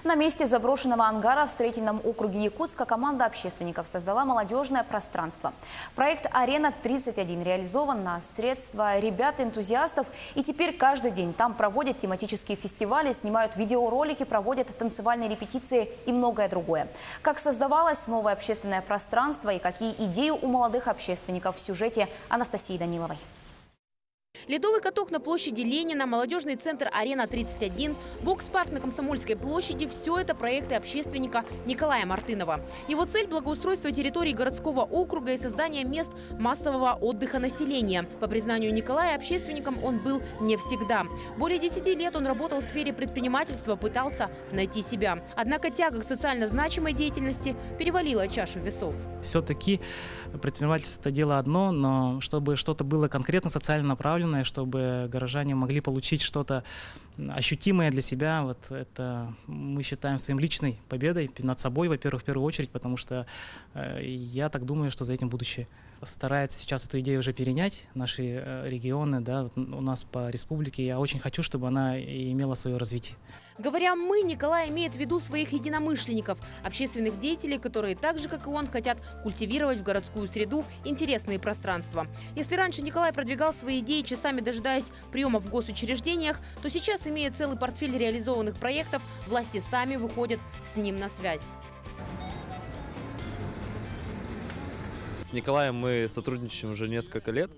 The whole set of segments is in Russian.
На месте заброшенного ангара в строительном округе Якутска команда общественников создала молодежное пространство. Проект «Арена-31» реализован на средства ребят-энтузиастов. И теперь каждый день там проводят тематические фестивали, снимают видеоролики, проводят танцевальные репетиции и многое другое. Как создавалось новое общественное пространство и какие идеи у молодых общественников в сюжете Анастасии Даниловой. Ледовый каток на площади Ленина, молодежный центр «Арена-31», бокс-парк на Комсомольской площади – все это проекты общественника Николая Мартынова. Его цель – благоустройство территории городского округа и создание мест массового отдыха населения. По признанию Николая, общественником он был не всегда. Более 10 лет он работал в сфере предпринимательства, пытался найти себя. Однако тяга к социально значимой деятельности перевалила чашу весов. Все-таки предпринимательство – это дело одно, но чтобы что-то было конкретно социально направленное, чтобы горожане могли получить что-то ощутимое для себя, вот это мы считаем своим личной победой над собой, во-первых, в первую очередь, потому что я так думаю, что за этим будущее. Стараются сейчас эту идею уже перенять наши регионы, да, у нас по республике. Я очень хочу, чтобы она имела свое развитие. Говоря «мы», Николай имеет в виду своих единомышленников, общественных деятелей, которые так же, как и он, хотят культивировать в городскую среду интересные пространства. Если раньше Николай продвигал свои идеи, часами дожидаясь приема в госучреждениях, то сейчас, имея целый портфель реализованных проектов, власти сами выходят с ним на связь. С Николаем мы сотрудничаем уже несколько лет,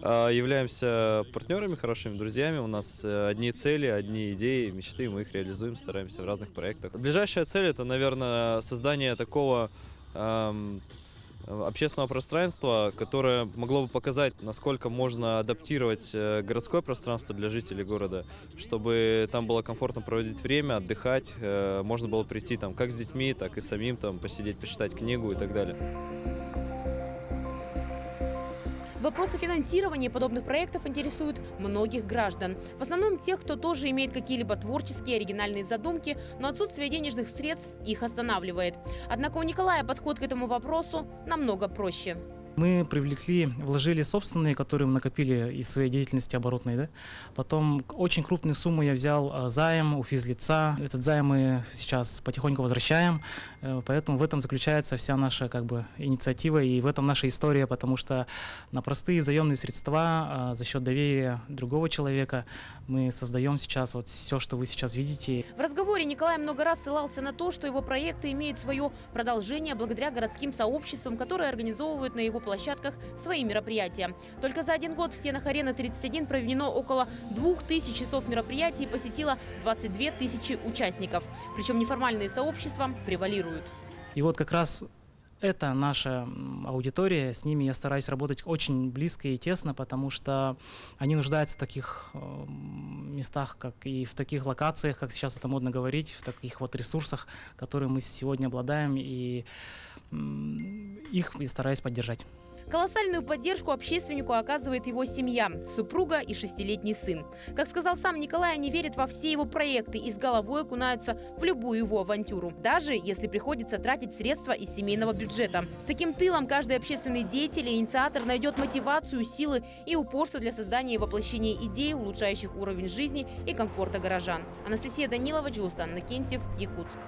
являемся партнерами, хорошими друзьями. У нас одни цели, одни идеи, мечты, мы их реализуем, стараемся в разных проектах. Ближайшая цель – это, наверное, создание такого общественного пространства, которое могло бы показать, насколько можно адаптировать городское пространство для жителей города, чтобы там было комфортно проводить время, отдыхать, можно было прийти там как с детьми, так и самим там посидеть, почитать книгу и так далее. Вопросы финансирования подобных проектов интересуют многих граждан. В основном тех, кто тоже имеет какие-либо творческие, оригинальные задумки, но отсутствие денежных средств их останавливает. Однако у Николая подход к этому вопросу намного проще. Мы вложили собственные, которые мы накопили из своей деятельности оборотной. Да? Потом очень крупную сумму я взял займ у физлица. Этот займ мы сейчас потихоньку возвращаем. Поэтому в этом заключается вся наша инициатива и в этом наша история, потому что на простые заемные средства за счет доверия другого человека мы создаем сейчас вот все, что вы сейчас видите. В разговоре Николай много раз ссылался на то, что его проекты имеют свое продолжение благодаря городским сообществам, которые организовывают на его площадках свои мероприятия. Только за один год в стенах «Арены-31» проведено около 2000 часов мероприятий и посетило 22 тысячи участников. Причем неформальные сообщества превалируют. И вот как раз это наша аудитория, с ними я стараюсь работать очень близко и тесно, потому что они нуждаются в таких местах, как и в таких локациях, как сейчас это модно говорить, в таких вот ресурсах, которые мы сегодня обладаем, и их я стараюсь поддержать. Колоссальную поддержку общественнику оказывает его семья, супруга и 6-летний сын. Как сказал сам Николай, они верят во все его проекты и с головой окунаются в любую его авантюру, даже если приходится тратить средства из семейного бюджета. С таким тылом каждый общественный деятель и инициатор найдет мотивацию, силы и упорство для создания и воплощения идей, улучшающих уровень жизни и комфорта горожан. Анастасия Данилова, Джилустан Накентьев, Якутск.